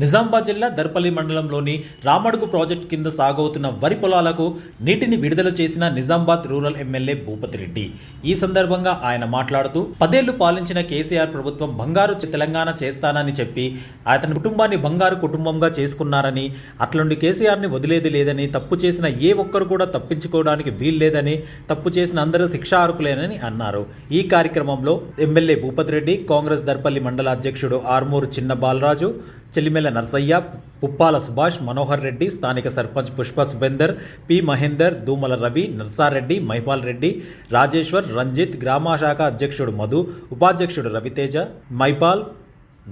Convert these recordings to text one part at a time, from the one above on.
నిజామాబాద్ జిల్లా దర్పల్లి మండలంలోని రామడుగు ప్రాజెక్టు కింద సాగవుతున్న వరి పొలాలకు నీటిని విడుదల చేసిన నిజామాబాద్ రూరల్ ఎమ్మెల్యే భూపతి రెడ్డి. ఈ సందర్భంగా ఆయన మాట్లాడుతూ 10 ఏళ్లు పాలించిన కేసీఆర్ ప్రభుత్వం బంగారు తెలంగాణ చేస్తానని చెప్పి అతని కుటుంబాన్ని బంగారు కుటుంబంగా చేసుకున్నారని, అట్లుండి కేసీఆర్ని వదిలేది లేదని, తప్పు చేసిన ఏ ఒక్కరు కూడా తప్పించుకోవడానికి వీల్లేదని, తప్పు చేసిన అందరూ శిక్షార్హులేనని అన్నారు. ఈ కార్యక్రమంలో ఎమ్మెల్యే భూపతి రెడ్డి, కాంగ్రెస్ దర్పల్లి మండల అధ్యక్షుడు ఆర్మూరు చిన్న బాలరాజు, చెల్లిమెల్ల నర్సయ్య, పుప్పాల సుభాష్, మనోహర్ రెడ్డి, స్థానిక సర్పంచ్ పుష్ప సుబేందర్, పి మహేందర్, దూమల రవి, నర్సారెడ్డి, మైపాల్ రెడ్డి, రాజేశ్వర్, రంజిత్, గ్రామ శాఖ అధ్యక్షుడు మధు, ఉపాధ్యక్షుడు రవితేజ, మైపాల్,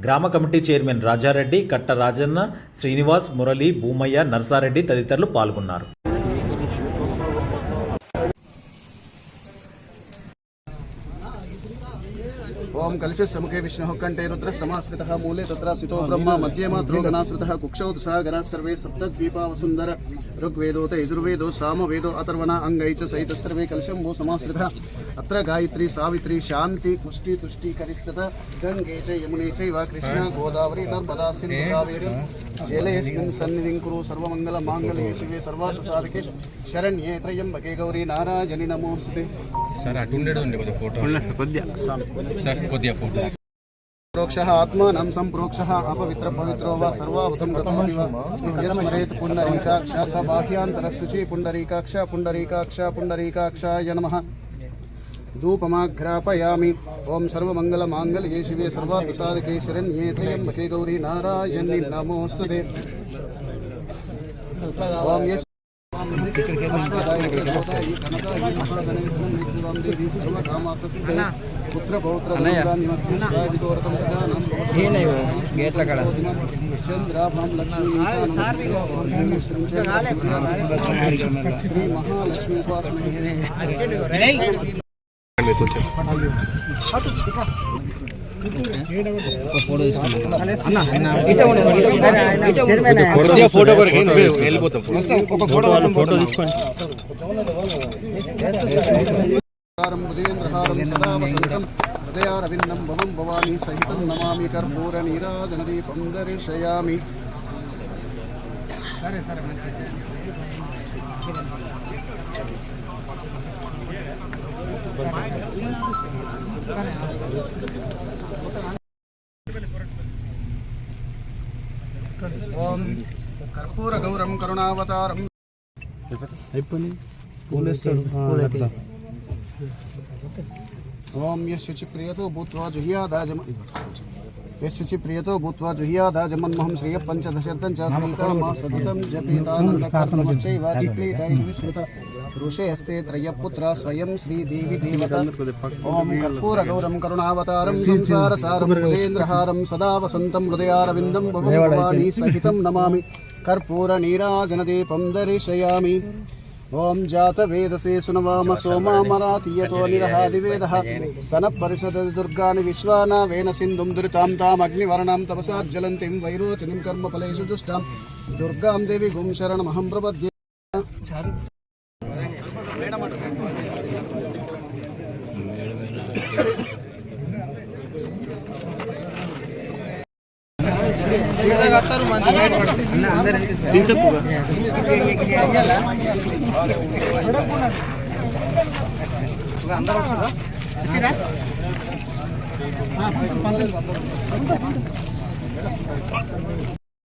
గ్రామ కమిటీ చైర్మన్ రాజారెడ్డి, కట్ట రాజన్న, శ్రీనివాస్, మురళి, భూమయ్య, నర్సారెడ్డి తదితరులు పాల్గొన్నారు. ओम कलशे समुखे विष्णुः कंठे रुद्र समाश्रितः मूले तत्र सितो ब्रह्मा मध्ये मात्रो गणाश्रितः कुक्षौ दशः गणाः सर्वे सप्तद्वीपा वसुन्धर ऋग्वेदो यजुर्वेदो सामवेदो अथर्वणा अंगै च सहित सर्वे कलशंभो समाश्रितः अत्र गायत्री सावित्री शांति पुष्टि तुष्टि करिस्तत गंगे च यमुने चैव कृष्णा गोदावरी नर्मदा सिन्धु कावेरी जलेऽस्मिन् सन्निधिं कुरु सर्वमंगल मांगल्ये शिवे सर्वार्थसाधके शरण्ये त्र्यंबके गौरी नारायणि नमोस्तुते. सर अटुंडेड ఉండే కొద్ది ఫోటో सर కొద్ది ఫోటో प्रोक्षः आत्मानं संप्रोक्षः अपवित्र पवित्रो वा सर्वावतं गतमनिव यस्मरेत् पुण्डरीकाक्ष स बाह्यान्तरशुचि पुण्डरीकाक्ष पुण्डरीकाक्ष पुण्डरीकाक्षाय नमः. धूपमाघ्रापयामि. ओम सर्वमंगलमांगल्ये शिवे सर्वार्थसाधके शरण्ये त्र्यंबके गौरी नारायणि नमोस्तुते. ओम यस् पुत्र पौत्र चंद्राभं लक्ष्मी श्री महालक्ष्मी ఫోటో ఫోటో తీసుకోండి. हृदयारविन्दं भवं भवानी सहितं नमामि कर्पूर नीराजनदीपं दर्शयामि. ओम कर्पूर गौरम करुणावतारम ओम यश्चि प्रियतो भूत्वा जुह्यादाजमन्महं श्रिय पंचदशतं च श्रीकामा सततं जपेतानन्दकार्तमश्चैव चिक्लीतैर्विश्रुत ऋषे हस्ते त्रयपुत्र स्वयं श्रीदेवी देवता. ओम कर्पूर गौरम करुणावतारं संसारसारं भुजेन्द्रहारं सदा वसन्तं हृदयारविन्दं भवानी सहितं नमामि कर्पूर नीराजनदीपं दर्शयामि. ओम जात वेदसे सुनवाम सोमामरातीयतो निरहादिवेदः सन परिषद दुर्गानि विश्वाना वेन सिन्धुं दुरितां ताम् अग्निवर्णां तपसा ज्वलन्तीं वैरोचनीं कर्मफलेषु दुष्टां दुर्गां देवी गुं शरणमहं प्रपद्ये.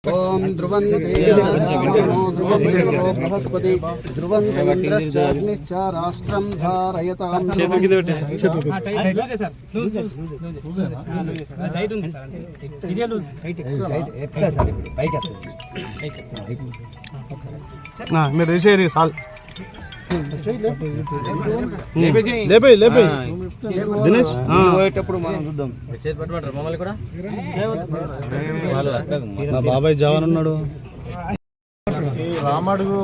ओम ध्रुवन्ते ध्रुवं देवो बृहस्पति ध्रुवन्ते इन्द्रश्च अग्निश्च राष्ट्रं धारयतां. మీరు వేసేది సాల్ పోయేటప్పుడు మనం చూద్దాం. మమ్మల్ని కూడా మా బాబాయ్ జవాన్ ఉన్నాడు. రామడుగు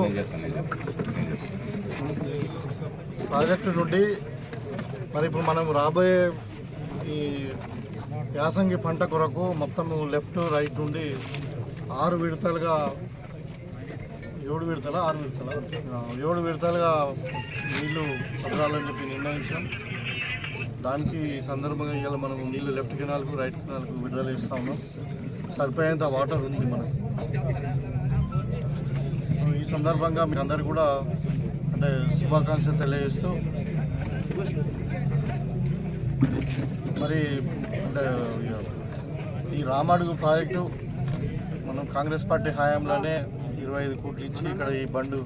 ప్రాజెక్టు నుండి మరి ఇప్పుడు మనం రాబోయే ఈ యాసంగి పంట కొరకు మొత్తం లెఫ్ట్ రైట్ నుండి 6 విడతలుగా 7 విడతల 7 విడతలుగా నీళ్లు వదలాలని చెప్పి నిర్ణయించాం. దానికి సందర్భంగా ఇవాళ మనం నీళ్లు లెఫ్ట్ కెనాల్కు రైట్ కెనాల్కు విడుదల చేస్తా ఉన్నాం. సరిపోయేంత వాటర్ ఉంది మనకు. సో ఈ సందర్భంగా మీకు అందరు కూడా అంటే శుభాకాంక్షలు తెలియజేస్తూ మరి అంటే ఈ రామడుగు ప్రాజెక్టు మనం కాంగ్రెస్ పార్టీ హయాంలోనే 25 కోట్లు ఇచ్చి ఇక్కడ ఈ బండు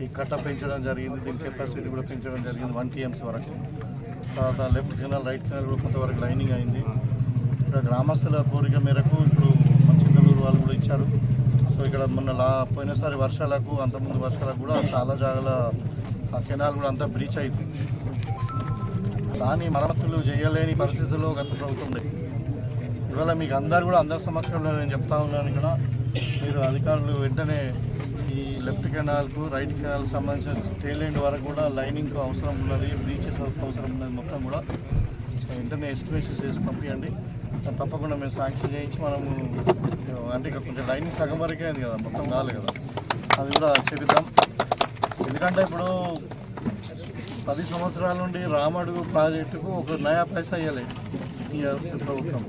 ఈ కట్ట పెంచడం జరిగింది. దీని కెపాసిటీ కూడా పెంచడం జరిగింది 1 TMC వరకు. తర్వాత లెఫ్ట్ కెనాల్ రైట్ కెనాల్ కూడా కొంతవరకు లైనింగ్ అయింది. ఇక్కడ గ్రామస్తుల కోరిక మేరకు ఇప్పుడు మంచిదలూరు వాళ్ళు కూడా ఇచ్చారు. సో ఇక్కడ మొన్న పోయినసారి వర్షాలకు అంతకుముందు వర్షాలకు కూడా చాలా జాగాల ఆ కెనాల్ కూడా అంతా బ్రీచ్ అయింది. దాని మరమ్మతులు చేయలేని పరిస్థితుల్లో గత ప్రభుత్వం ఉంది. ఇవాళ మీకు అందరి సమక్షంలో నేను చెప్తా ఉన్నాను, ఇక్కడ మీరు అధికారులు వెంటనే ఈ లెఫ్ట్ కెనాల్కు రైట్ కెనాల్కి సంబంధించిన టెయిల్ ఎండ్ వరకు కూడా లైనింగ్కు అవసరం ఉన్నది, బ్రీచెస్ అవసరం ఉన్నది మొత్తం కూడా వెంటనే ఎస్టిమేషన్ చేసి పంపించండి. తప్పకుండా మేము శాంక్షన్ చేయించి మనము అంటే ఇక కొంచెం లైనింగ్ సగం వరకే అయింది కదా, మొత్తం కాలేదు కదా, అది కూడా చేపిద్దాం. ఎందుకంటే ఇప్పుడు 10 సంవత్సరాల నుండి రామడుగు ప్రాజెక్టుకు ఒక నయా పైసా ఇవ్వలేదు ఈ ప్రభుత్వం.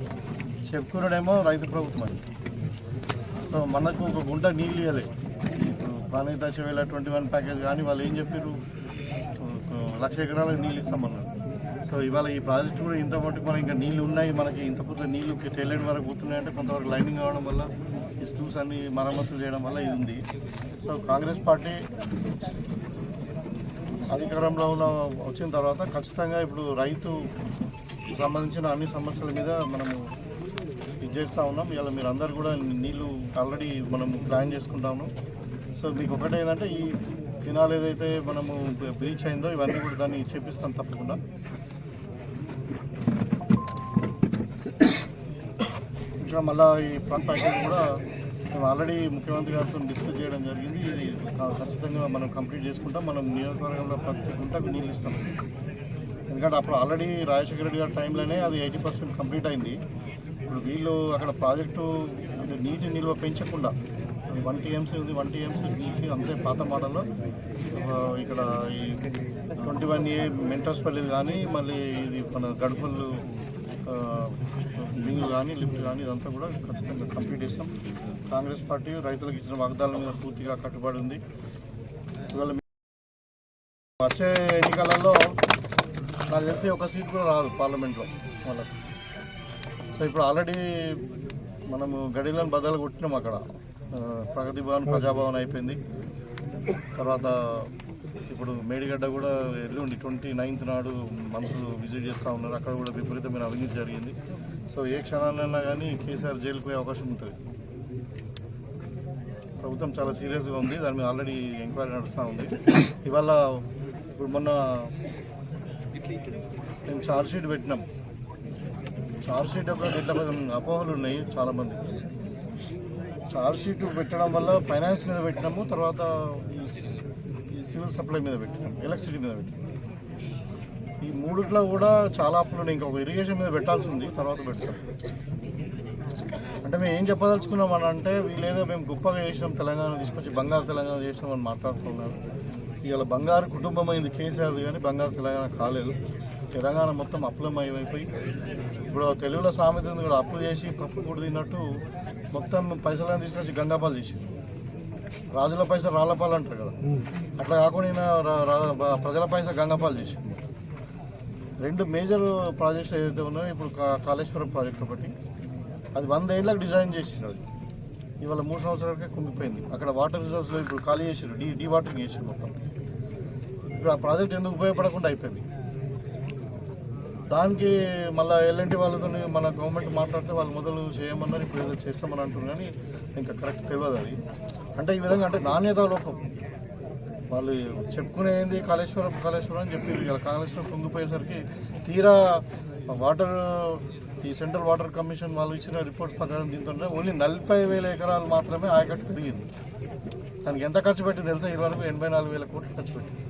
చెప్పుకున్నాడేమో రైతు ప్రభుత్వం అని. సో మనకు ఒక గుంట నీళ్ళు ఇవ్వలేదు. ఇప్పుడు ప్రాణహిత చెవేల 21 ప్యాకేజ్ కానీ వాళ్ళు ఏం చెప్పారు, 1,00,000 ఎకరాలకు నీళ్ళు ఇస్తామన్నారు. సో ఇవాళ ఈ ప్రాజెక్టు కూడా ఇంత మటుకు మనకి ఇంకా నీళ్ళు ఉన్నాయి, మనకి ఇంత పూర్తి నీళ్ళు టైలెంట్ వరకు పోతున్నాయంటే కొంతవరకు లైనింగ్ కావడం వల్ల ఈ స్టూస్ అన్ని మరమ్మతులు చేయడం వల్ల ఇది ఉంది. సో కాంగ్రెస్ పార్టీ అధికారంలో వచ్చిన తర్వాత ఖచ్చితంగా ఇప్పుడు రైతు సంబంధించిన అన్ని సమస్యల మీద మనము ఇది చేస్తూ ఉన్నాం. ఇలా మీరు అందరు కూడా నీళ్ళు ఆల్రెడీ మనము ప్లాన్ చేసుకుంటా ఉన్నాం. సో మీకు ఒకటే ఏంటంటే ఈ కెనాల్ ఏదైతే మనము బ్రీచ్ అయిందో ఇవన్నీ కూడా దాన్ని చేపిస్తాం తప్పకుండా. ఇంకా మళ్ళీ ఈ ప్రాంత ప్యాకేజ్ కూడా మేము ఆల్రెడీ ముఖ్యమంత్రి గారితో డిస్కస్ చేయడం జరిగింది. ఇది ఖచ్చితంగా మనం కంప్లీట్ చేసుకుంటాం. మనం నియోజకవర్గంలో ప్రతి గుంటకు నీళ్ళు ఇస్తాం. ఎందుకంటే అప్పుడు ఆల్రెడీ రాజశేఖర రెడ్డి గారి టైంలోనే అది 80% కంప్లీట్ అయింది. ఇప్పుడు వీళ్ళు అక్కడ ప్రాజెక్టు నీటి నిల్వ పెంచకుండా 1 TMC ఉంది, 1 TMC నీటి అంతే పాత మోడల్లో ఇక్కడ ఈ 21A మెంటర్స్పల్లి కానీ మళ్ళీ ఇది మన గడుపులు లింగ్ కానీ లిఫ్ట్ కానీ ఇదంతా కూడా ఖచ్చితంగా కంప్లీట్ చేస్తాం. కాంగ్రెస్ పార్టీ రైతులకు ఇచ్చిన వాగ్దానాల మీద పూర్తిగా కట్టుబడి ఉంది. ఇవాళ వచ్చే ఎన్నికలలో నాకు తెలిసి ఒక సీట్ కూడా రాదు పార్లమెంట్లో వాళ్ళకి. సో ఇప్పుడు ఆల్రెడీ మనము గడిలను బద్దలు కొట్టినాం. అక్కడ ప్రగతి భవన్ ప్రజాభవన్ అయిపోయింది. తర్వాత ఇప్పుడు మేడిగడ్డ కూడా ఎల్లుండి 29th నాడు మంత్రులు విజిట్ చేస్తూ ఉన్నారు. అక్కడ కూడా విపరీతమైన అవినీతి జరిగింది. సో ఏ క్షణాన్నైనా కానీ కేసీఆర్ జైలుకు పోయే అవకాశం ఉంటుంది. ప్రభుత్వం చాలా సీరియస్గా ఉంది. దాని మీద ఆల్రెడీ ఎంక్వైరీ నడుస్తూ ఉంది. ఇవాళ ఇప్పుడు మొన్న మేము ఛార్జ్షీట్ పెట్టినాం. ఛార్జ్షీట్ ఒక దీంట్లో కొంచెం అపోహలు ఉన్నాయి చాలామంది. ఛార్జ్షీట్ పెట్టడం వల్ల ఫైనాన్స్ మీద పెట్టినాము, తర్వాత ఈ సివిల్ సప్లై మీద పెట్టినాం, ఎలక్ట్రిసిటీ మీద పెట్టినాం. ఈ మూడిట్లో కూడా చాలా అప్పులు ఉన్నాయి. ఇంకొక ఇరిగేషన్ మీద పెట్టాల్సి ఉంది, తర్వాత పెడతాం. అంటే మేము ఏం చెప్పదలుచుకున్నాం అని అంటే వీళ్ళేదో మేము గొప్పగా చేసినాం, తెలంగాణ తీసుకొచ్చి బంగారు తెలంగాణ చేసినాం అని మాట్లాడుతున్నారు. ఇవాళ బంగారు కుటుంబం అయింది కేసీఆర్ది, కానీ బంగారు తెలంగాణ కాలేదు. తెలంగాణ మొత్తం అప్పులమైపోయి ఇప్పుడు తెలుగులో సామెత ఉంది కూడా, అప్పులు చేసి పప్పు కూడా తిన్నట్టు మొత్తం పైసలను తీసుకొచ్చి గంగాపాలు చేసారు. రాజుల పైసా రాళ్లపాలు అంటారు కదా, అట్లా కాకుండా ప్రజల పైసా గంగాపాలు చేసారు. 2 మేజర్ ప్రాజెక్ట్స్ ఏదైతే ఉన్నాయో, ఇప్పుడు కాళేశ్వరం ప్రాజెక్ట్ ఒకటి, అది 100 ఏళ్ళకి డిజైన్ చేసిండ్రు. అది ఇవాళ 3 సంవత్సరాలకే కుంగిపోయింది. అక్కడ వాటర్ రిజర్వ్స్లో ఇప్పుడు ఖాళీ చేసారు, డీ వాటరింగ్ చేసారు మొత్తం. ఇప్పుడు ఆ ప్రాజెక్ట్ ఎందుకు ఉపయోగపడకుండా అయిపోయింది. దానికి మళ్ళీ ఎల్ఎన్టీ వాళ్ళతో మన గవర్నమెంట్ మాట్లాడితే వాళ్ళు మొదలు చేయమన్నారు, ఇప్పుడు ఏదో చేస్తామని అంటున్నారు. కానీ ఇంకా కరెక్ట్ తెలియదు అది. అంటే ఈ విధంగా అంటే నాణ్యత లోపం. వాళ్ళు చెప్పుకునేది కాళేశ్వరం అని చెప్పి ఇలా కాళేశ్వరం కుంగిపోయేసరికి తీరా వాటర్ ఈ సెంట్రల్ వాటర్ కమిషన్ వాళ్ళు ఇచ్చిన రిపోర్ట్స్ ప్రకారం దీంతో ఓన్లీ 40,000 ఎకరాలు మాత్రమే ఆయకట్టు పెరిగింది. దానికి ఎంత ఖర్చు పెట్టింది తెలుసా? ఇదివరకు 84,000 కోట్లు ఖర్చు పెట్టింది.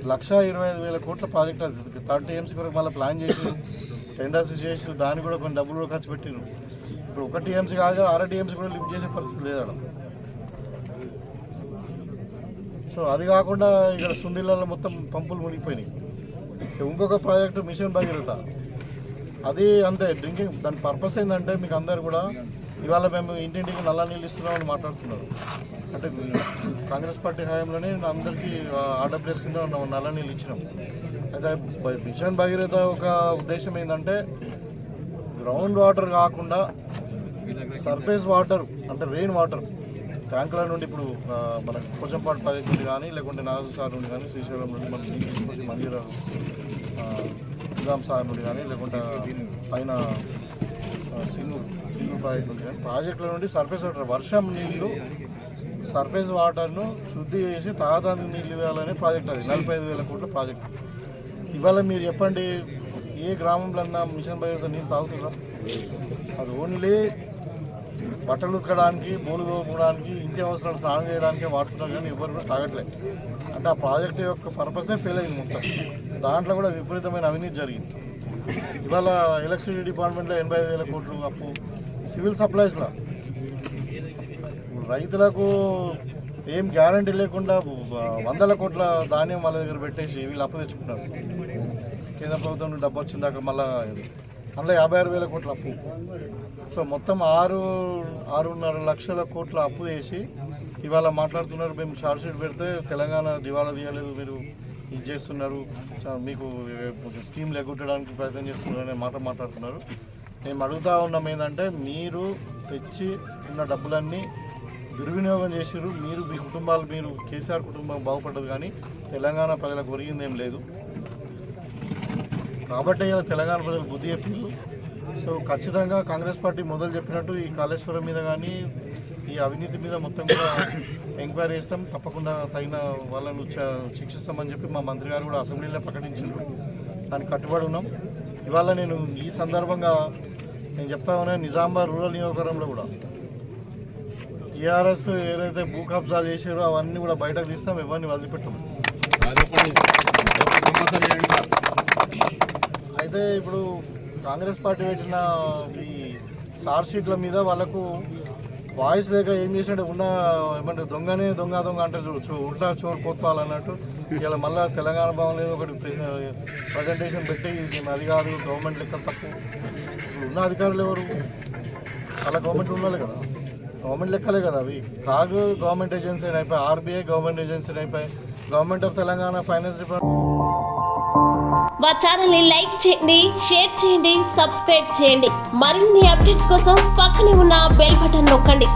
1,25,000 కోట్ల ప్రాజెక్ట్ అది. 30 TMC వరకు మళ్ళీ ప్లాన్ చేసి టెండర్స్ చేసి దానికి కూడా కొన్ని డబ్బులు కూడా ఖర్చు పెట్టిరు. ఇప్పుడు 1 TMC కాదు, 6 TMC కూడా లిఫ్ట్ చేసే పరిస్థితి లేదు. సో అది కాకుండా ఇక్కడ సుందిళ్ళలో మొత్తం పంపులు మునిగిపోయినాయి. ఇంకొక ప్రాజెక్టు మిషన్ భగీరథ, అది అంతే డ్రింకింగ్. దాని పర్పస్ ఏంటంటే మీకు అందరు కూడా ఇవాళ మేము ఇంటింటికి నల్ల నీళ్ళు ఇస్తున్నామని మాట్లాడుతున్నారు. అంటే కాంగ్రెస్ పార్టీ హయాంలోనే అందరికీ ఆర్డబ్ల్యూఎస్ కింద నల్ల నీళ్ళు ఇచ్చినాం. అయితే మిషన్ భగీరథ ఒక ఉద్దేశం ఏంటంటే గ్రౌండ్ వాటర్ కాకుండా సర్ఫేస్ వాటర్ అంటే రెయిన్ వాటర్ ట్యాంకుల నుండి ఇప్పుడు మన కొంచెంపాటు ప్రాజెక్ట్ నుండి కానీ లేకుంటే నాగసార్ నుండి కానీ శ్రీశైలం నుండి మనం తీసుకొచ్చి మందిర నిజాం సార్ నుండి కానీ లేకుంటే పైన సింగూరు ప్రాజెక్ట్ నుండి కానీ ప్రాజెక్టుల నుండి సర్ఫేస్ వాటర్ వర్షం నీళ్లు సర్ఫేస్ వాటర్ను శుద్ధి చేసి తాగడానికి నీళ్ళు ఇవ్వాలనే ప్రాజెక్ట్ అది 45,000 కోట్ల ప్రాజెక్ట్. ఇవాళ మీరు చెప్పండి ఏ గ్రామంలో మిషన్ భగీరథ నీళ్ళు తాగుతున్నా? అది ఓన్లీ బట్టలు ఉతకడానికి, బోలు తోముకోవడానికి, ఇంటి అవసరాలు స్నానం చేయడానికి వాడుతున్నారు కానీ ఎవరు కూడా తాగట్లేదు. అంటే ఆ ప్రాజెక్ట్ యొక్క పర్పసే ఫెయిల్ అయింది మొత్తం. దాంట్లో కూడా విపరీతమైన అవినీతి జరిగింది. ఇవాళ ఎలక్ట్రిసిటీ డిపార్ట్మెంట్లో 85,000 కోట్లు అప్పు, సివిల్ సప్లైస్లో రైతులకు ఏం గ్యారంటీ లేకుండా 100 కోట్ల ధాన్యం వాళ్ళ దగ్గర పెట్టేసి వీళ్ళు అప్పు తెచ్చుకున్నారు. కేంద్ర ప్రభుత్వం నుండి డబ్బు వచ్చిన దాకా మళ్ళీ అందులో 56,000 కోట్ల అప్పు. సో మొత్తం 6.5 లక్షల కోట్ల అప్పు చేసి ఇవాళ మాట్లాడుతున్నారు మేము ఛార్జ్ షీట్ పెడితే తెలంగాణ దివాలా తీయలేదు, మీరు ఇది చేస్తున్నారు, మీకు స్కీమ్లు ఎగ్గొట్టడానికి ప్రయత్నం చేస్తున్నారు అనే మాట మాట్లాడుతున్నారు. మేము అడుగుతా ఉన్నాం ఏంటంటే మీరు తెచ్చి ఉన్న డబ్బులన్నీ దుర్వినియోగం చేసారు. మీరు మీ కుటుంబాలు, మీరు కేసీఆర్ కుటుంబం బాగుపడ్డది కానీ తెలంగాణ ప్రజలకు ఒరిగిందేం లేదు. కాబట్టి ఇలా తెలంగాణ ప్రజలు బుద్ధి చెప్పింది. సో ఖచ్చితంగా కాంగ్రెస్ పార్టీ మొదలు చెప్పినట్టు ఈ కాళేశ్వరం మీద కానీ ఈ అవినీతి మీద మొత్తం కూడా ఎంక్వైరీ చేస్తాం, తప్పకుండా తగిన వాళ్ళను శిక్షిస్తామని చెప్పి మా మంత్రి గారు కూడా అసెంబ్లీలో ప్రకటించారు. దానికి కట్టుబడి ఉన్నాం. ఇవాళ నేను ఈ సందర్భంగా నేను చెప్తా ఉన్నా, నిజామాబాద్ రూరల్ నియోజకవర్గంలో కూడా టీఆర్ఎస్ ఏదైతే భూ కబ్జాలు చేసారో అవన్నీ కూడా బయటకు తీస్తాం, ఎవరిని వదిలిపెట్టాం. అయితే ఇప్పుడు కాంగ్రెస్ పార్టీ పెట్టిన ఈ చార్జ్ షీట్ల మీద వాళ్ళకు వాయిస్ లేక ఏం చేసినట్టు ఉన్న ఏమంటే దొంగనే దొంగ అంటే ఉల్టా చోరు కోత్వాలన్నట్టు ఇలా మళ్ళీ తెలంగాణ భవన్ లేదు ఒకటి ప్రజెంటేషన్ పెట్టి అది కాదు గవర్నమెంట్ లెక్క తప్పు. ఇప్పుడు ఉన్న అధికారులు ఎవరు? అలా గవర్నమెంట్ ఉండాలి కదా, గవర్నమెంట్ లెక్కలే కదా అవి. కాగు గవర్నమెంట్ ఏజెన్సీ అయిపోయి, ఆర్బీఐ గవర్నమెంట్ ఏజెన్సీ అయిపోయి, government of Telangana finance department. మా ఛానల్ని లైక్ చేయండి, షేర్ చేయండి, సబ్స్క్రైబ్ చేయండి. మరిన్ని అప్డేట్స్ కోసం పక్కనే ఉన్న బెల్ బటన్ నొక్కండి.